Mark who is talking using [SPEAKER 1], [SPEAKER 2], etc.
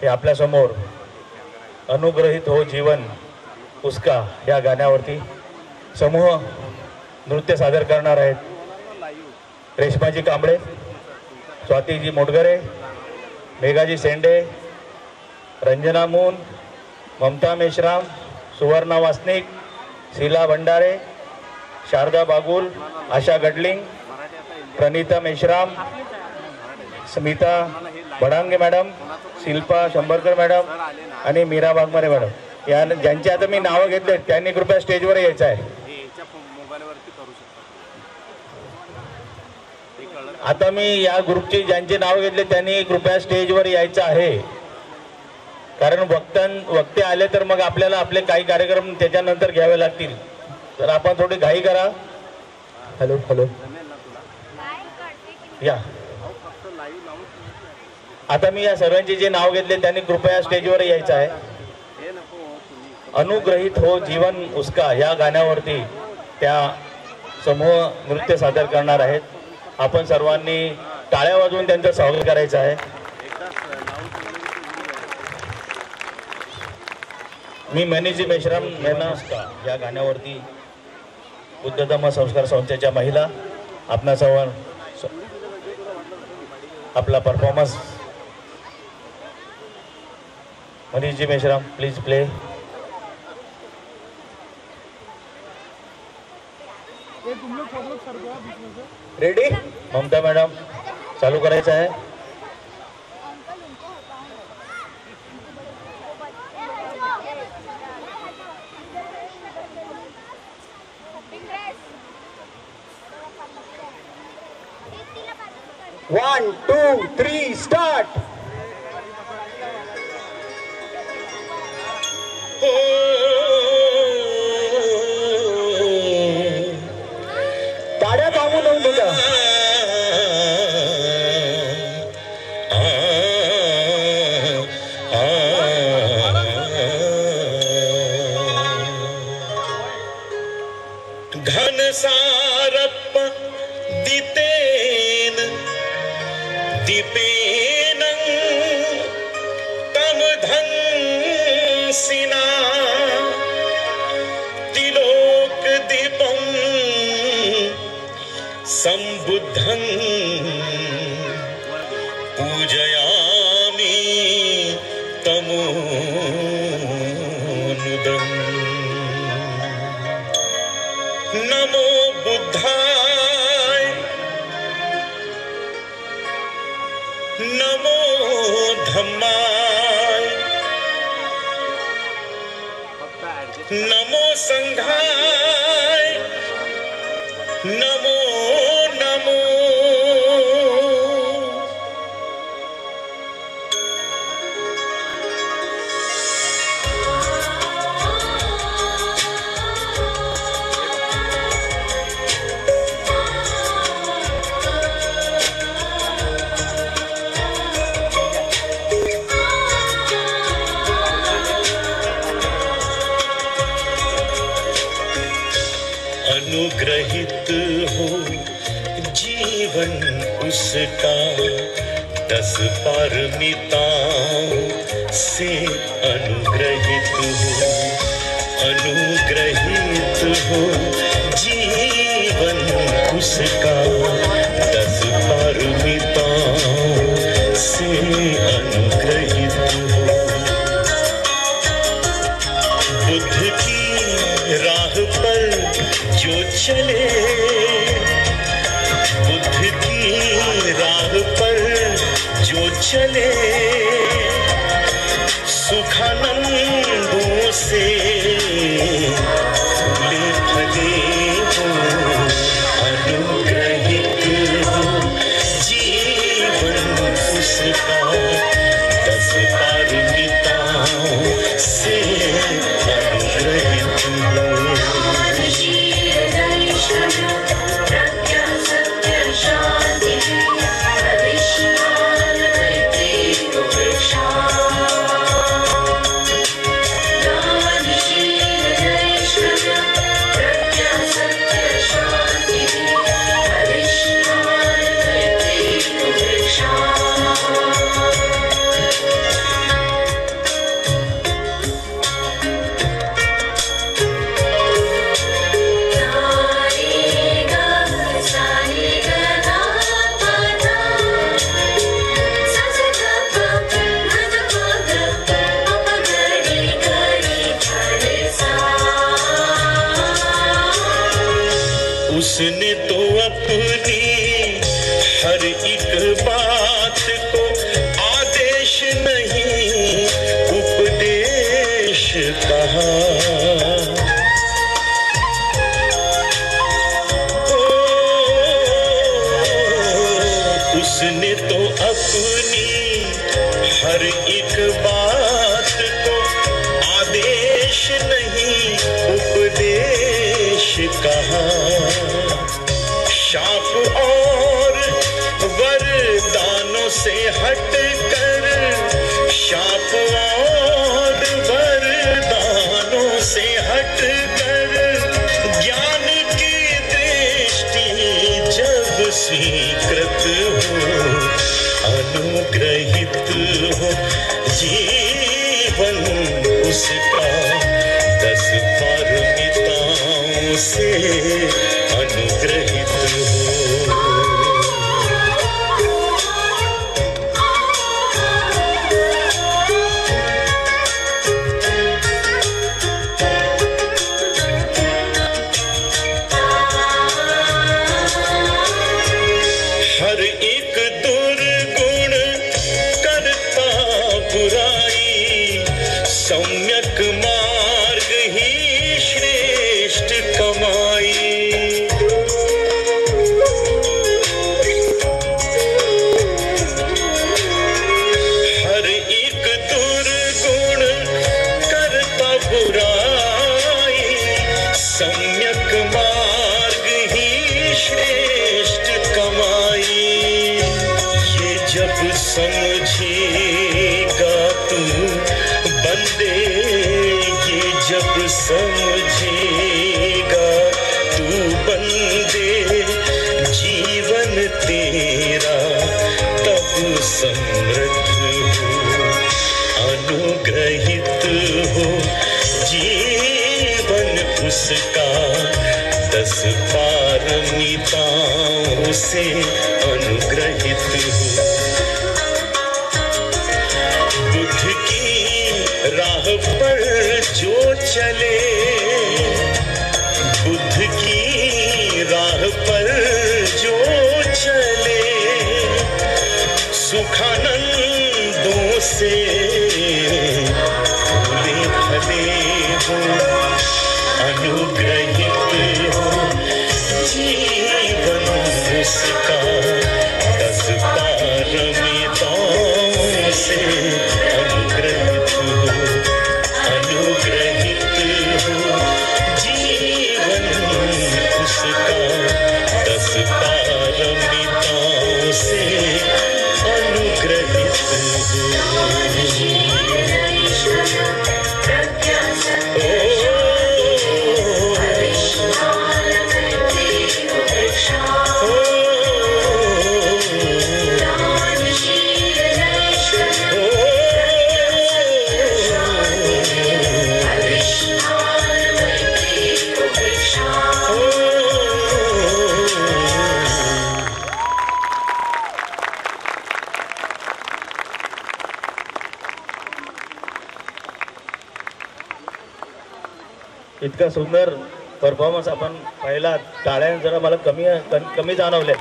[SPEAKER 1] हे आपल्यासमोर अनुग्रहित हो जीवन उसका या गाण्यावरती समूह नृत्य सादर करणार आहेत रेशमाजी कांबळे, स्वातीजी मोटगरे, मेघाजी सेंडे, रंजना मून, ममता मेश्राम, सुवर्णा वासनिक, शीला भंडारे, शारदा बागुल, आशा गडलिंग, प्रणिता मेश्राम, स्मिता बडांगे मॅडम, शिल्पा शंभरकर मॅडम आणि मीरा वाघमारे मॅडम या ज्यांची आता मी नावं घेतले त्यांनी कृपया स्टेजवर यायचं आहे। आता मी या ग्रुपची ज्यांचे नाव घेतले त्यांनी कृपया स्टेजवर यायचं आहे, कारण वक्ते आले तर मग आपल्याला आपले काही कार्यक्रम त्याच्यानंतर घ्यावे लागतील, तर आपण थोडी घाई करा। हॅलो हॅलो या, आता मी या सर्वांचे जे नाव घेतले त्यांनी कृपया स्टेजवर यायचं आहे। अनुग्रहित हो जीवन उसका या गाण्यावरती त्या समूह नृत्य सादर करणार आहेत। आपण सर्वांनी टाळ्या वाजवून त्यांचं स्वागत करायचं आहे। मी मनीजी मेश्राम यांना या गाण्यावरती बुद्ध धम्म संस्कार संस्थेच्या महिला आपणा सर्व आपला परफॉर्मन्स मनीजी Meshram please play. Ready Mamata madam चालू करायचं आहे।
[SPEAKER 2] One two three start. टाळ्या थांबू नको तुझ्या।
[SPEAKER 3] घनसारप्प दितेन दीपेन तमधंसिना तिलोक दीपं संबुद्धं पूजयामि तमोनुदम्। नमो बुद्धाय नमो धम्माय नमो संघाय नमो नमो। अनुग्रहित हो जीवन उसका 10 पारमिताओं से अनुग्रहित हो। अनुग्रहित हो जीवन उसका 10 पारमिताओं से अनुग्रहित हो। बुद्ध की राह पर जो चले, बुद्ध की राह पर जो चले, सुखानंदों से फूले फले हो। अनुग्रहित हो जीवन उसका 10 पारमिताओं से अनुग्रहित हो। एक बात को आदेश नहीं उपदेश कहा। शाप और वरदानों से हटकर, शाप और वरदानों से हटकर ज्ञान की दृष्टि जब स्वीकृत हो, अनुग्रहित हो जीवन उसका 10 पारमिताओं से अनुग्रहित हो। हर एक दुर्गुण करता बुराई, सम्यक मार्ग ही श्रेष्ठ कमाई। हर एक दुर्गुण करता बुराई, सम्यक मार्ग ही श्रेष्ठ कमाई। ये जब समझेगा तू बंदे, ये जब समझेगा तू बंदे, जीवन तेरा तब समृद्ध हो, अनुग्रहित हो जीवन उसका 10 पारमिताओं से अनुग्रहित हो। बुद्ध की राह पर जो चले, बुद्ध की राह पर जो चले, सुखानंदों से भूले भले हो, अनुग्रहित हो जीवन उसका 10 पारमिताओं से अनुग्रहित हो, अनुग्रहित हो जीवन उसका 10 पारमिताओं से अनुग्रहित हो।
[SPEAKER 1] इतका सुंदर परफॉर्मन्स आपण पाहिला, टाळ्या जरा मला कमी जाणवले।